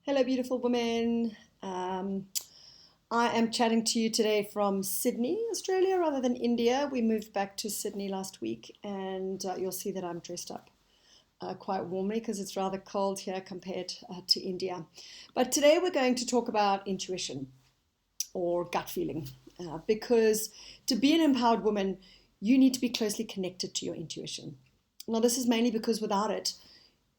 Hello, beautiful women. I am chatting to you today from Sydney, Australia, rather than India. We moved back to Sydney last week, and you'll see that I'm dressed up quite warmly because it's rather cold here compared to India. But today we're going to talk about intuition or gut feeling because to be an empowered woman, you need to be closely connected to your intuition. Now, this is mainly because without it,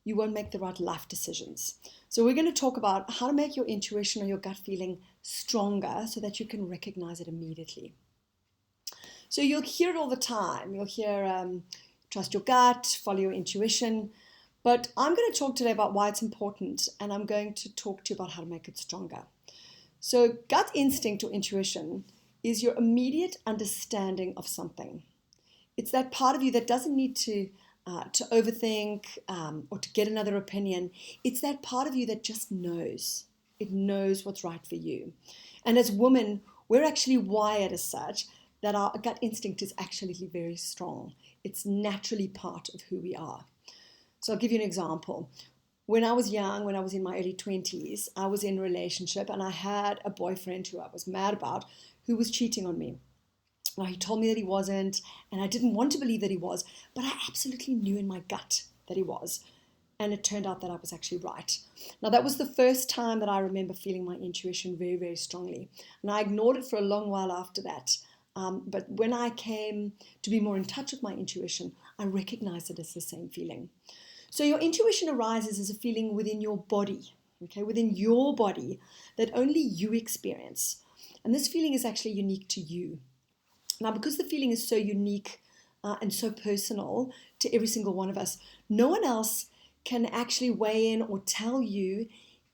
you won't make the right life decisions. So, we're going to talk about how to make your intuition or your gut feeling stronger so that you can recognize it immediately. So, you'll hear it all the time. You'll hear trust your gut, follow your intuition. But I'm going to talk today about why it's important, and I'm going to talk to you about how to make it stronger. So, gut instinct or intuition is your immediate understanding of something. It's that part of you that doesn't need to overthink or to get another opinion. It's that part of you that just knows. It knows what's right for you. And as women, we're actually wired as such that our gut instinct is actually very strong. It's naturally part of who we are. So I'll give you an example. When I was young, when I was in my early 20s, I was in a relationship and I had a boyfriend who I was mad about who was cheating on me. Now, he told me that he wasn't, and I didn't want to believe that he was, but I absolutely knew in my gut that he was. And it turned out that I was actually right. Now, that was the first time that I remember feeling my intuition very, very strongly. And I ignored it for a long while after that. But when I came to be more in touch with my intuition, I recognized it as the same feeling. So your intuition arises as a feeling within your body, okay, within your body that only you experience. And this feeling is actually unique to you. Now, because the feeling is so unique and so personal to every single one of us, no one else can actually weigh in or tell you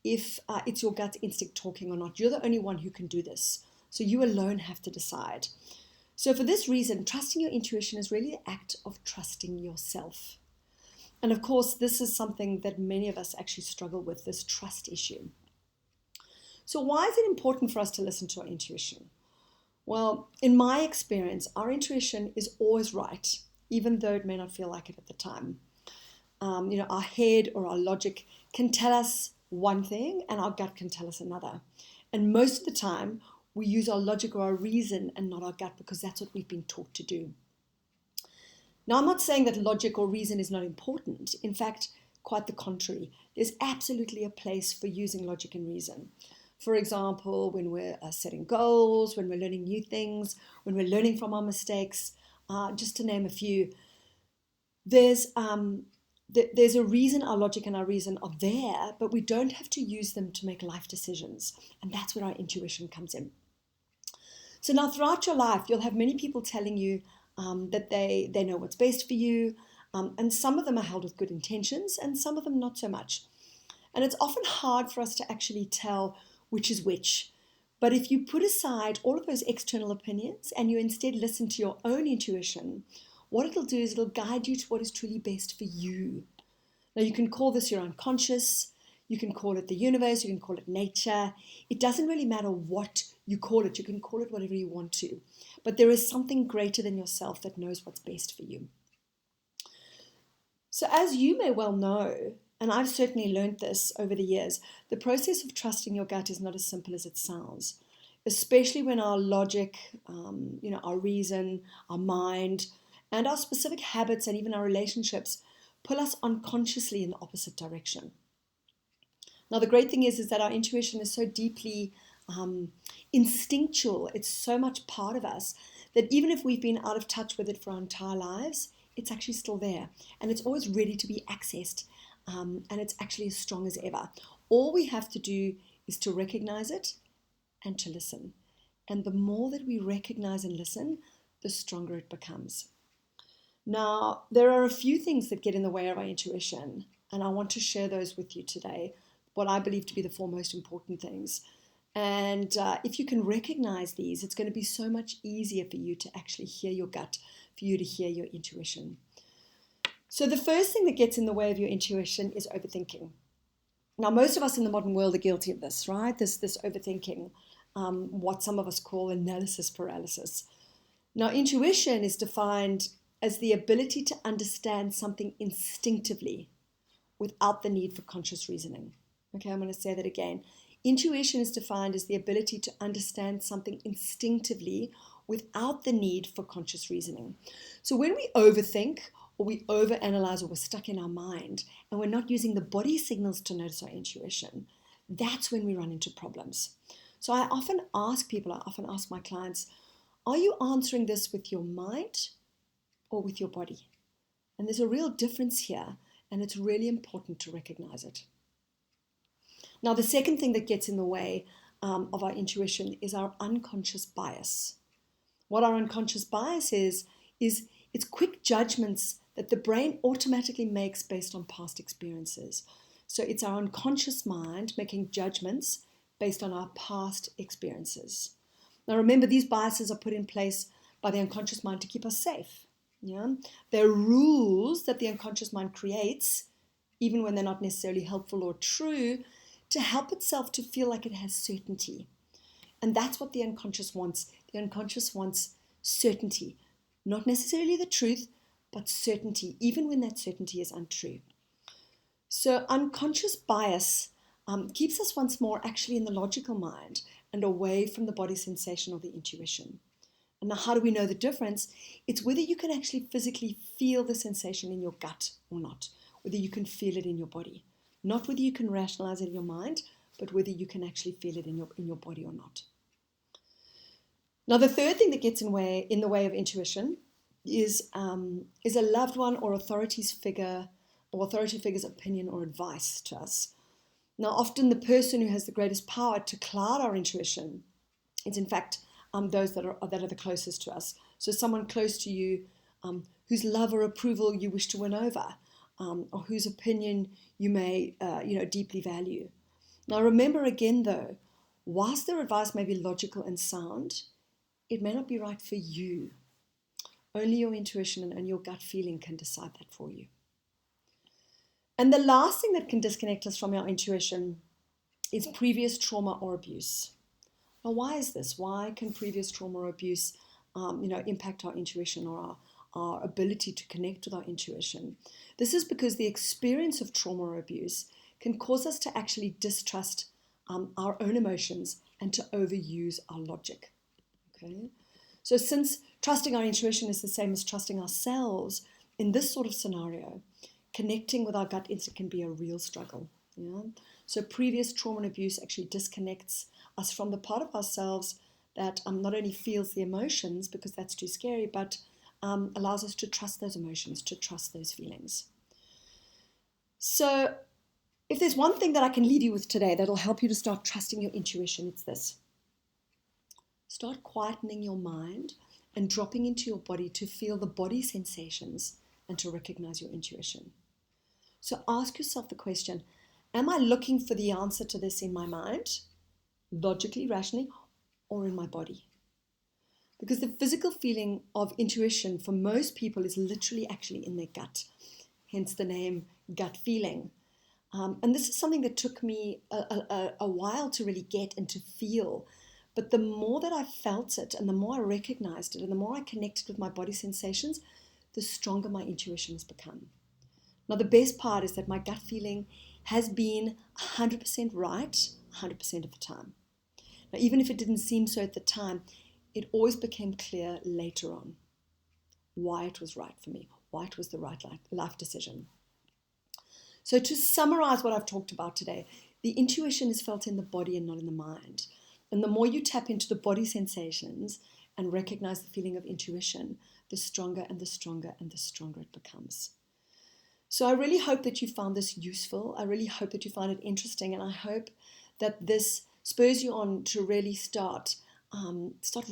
if it's your gut instinct talking or not. You're the only one who can do this. So you alone have to decide. So for this reason, trusting your intuition is really the act of trusting yourself. And of course, this is something that many of us actually struggle with, this trust issue. So why is it important for us to listen to our intuition? Well, in my experience, our intuition is always right, even though it may not feel like it at the time. Our head or our logic can tell us one thing and our gut can tell us another. And most of the time, we use our logic or our reason and not our gut because that's what we've been taught to do. Now, I'm not saying that logic or reason is not important. In fact, quite the contrary. There's absolutely a place for using logic and reason. For example, when we're setting goals, when we're learning new things, when we're learning from our mistakes, just to name a few, there's a reason our logic and our reason are there, but we don't have to use them to make life decisions. And that's where our intuition comes in. So now throughout your life, you'll have many people telling you that they know what's best for you. And some of them are held with good intentions and some of them not so much. And it's often hard for us to actually tell which is which. But if you put aside all of those external opinions and you instead listen to your own intuition, what it'll do is it'll guide you to what is truly best for you. Now, you can call this your unconscious, you can call it the universe, you can call it nature. It doesn't really matter what you call it. You can call it whatever you want to. But there is something greater than yourself that knows what's best for you. So as you may well know, and I've certainly learned this over the years, the process of trusting your gut is not as simple as it sounds, especially when our logic, our reason, our mind, and our specific habits and even our relationships pull us unconsciously in the opposite direction. Now, the great thing is that our intuition is so deeply instinctual. It's so much part of us that even if we've been out of touch with it for our entire lives, it's actually still there. And it's always ready to be accessed. And it's actually as strong as ever. All we have to do is to recognize it and to listen. And the more that we recognize and listen, the stronger it becomes. Now, there are a few things that get in the way of our intuition, and I want to share those with you today, what I believe to be the four most important things. And if you can recognize these, it's going to be so much easier for you to actually hear your gut, for you to hear your intuition. So the first thing that gets in the way of your intuition is overthinking. Now, most of us in the modern world are guilty of this, right? This overthinking, what some of us call analysis paralysis. Now, intuition is defined as the ability to understand something instinctively without the need for conscious reasoning. Okay, I'm going to say that again. Intuition is defined as the ability to understand something instinctively without the need for conscious reasoning. So when we overthink or we overanalyze or we're stuck in our mind and we're not using the body signals to notice our intuition, that's when we run into problems. So I often ask my clients, are you answering this with your mind or with your body? And there's a real difference here, and it's really important to recognize it. Now, the second thing that gets in the way of our intuition is our unconscious bias. What our unconscious bias is it's quick judgments that the brain automatically makes based on past experiences. So it's our unconscious mind making judgments based on our past experiences. Now, remember, these biases are put in place by the unconscious mind to keep us safe. Yeah? They're rules that the unconscious mind creates, even when they're not necessarily helpful or true, to help itself to feel like it has certainty. And that's what the unconscious wants. The unconscious wants certainty. Not necessarily the truth, but certainty, even when that certainty is untrue. So unconscious bias keeps us once more actually in the logical mind and away from the body sensation or the intuition. And now, how do we know the difference? It's whether you can actually physically feel the sensation in your gut or not, whether you can feel it in your body. Not whether you can rationalize it in your mind, but whether you can actually feel it in your body or not. Now, the third thing that gets in the way of intuition is a loved one or authority figure's opinion or advice to us. Now, often the person who has the greatest power to cloud our intuition is, in fact, those that are the closest to us. So, someone close to you whose love or approval you wish to win over, or whose opinion you may, deeply value. Now, remember again, though, whilst their advice may be logical and sound, it may not be right for you. Only your intuition and your gut feeling can decide that for you. And the last thing that can disconnect us from our intuition is previous trauma or abuse. Now, why is this? Why can previous trauma or abuse, impact our intuition or our ability to connect with our intuition? This is because the experience of trauma or abuse can cause us to actually distrust our own emotions and to overuse our logic. Okay? So since trusting our intuition is the same as trusting ourselves, in this sort of scenario, connecting with our gut instinct can be a real struggle. Yeah? So previous trauma and abuse actually disconnects us from the part of ourselves that not only feels the emotions, because that's too scary, but allows us to trust those emotions, to trust those feelings. So if there's one thing that I can leave you with today that'll help you to start trusting your intuition, it's this. Start quietening your mind and dropping into your body to feel the body sensations and to recognize your intuition. So ask yourself the question, am I looking for the answer to this in my mind, logically, rationally, or in my body? Because the physical feeling of intuition for most people is literally actually in their gut, hence the name gut feeling. And this is something that took me a while to really get and to feel. But the more that I felt it and the more I recognized it and the more I connected with my body sensations, the stronger my intuition has become. Now, the best part is that my gut feeling has been 100% right 100% of the time. Now, even if it didn't seem so at the time, it always became clear later on why it was right for me, why it was the right life decision. So to summarize what I've talked about today, the intuition is felt in the body and not in the mind. And the more you tap into the body sensations and recognize the feeling of intuition, the stronger and the stronger and the stronger it becomes. So I really hope that you found this useful. I really hope that you find it interesting. And I hope that this spurs you on to really start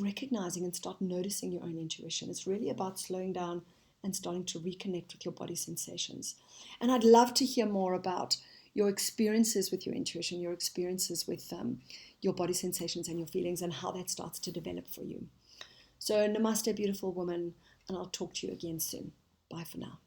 recognizing and start noticing your own intuition. It's really about slowing down and starting to reconnect with your body sensations. And I'd love to hear more about your experiences with your intuition, your experiences with your body sensations and your feelings, and how that starts to develop for you. So namaste, beautiful woman, and I'll talk to you again soon. Bye for now.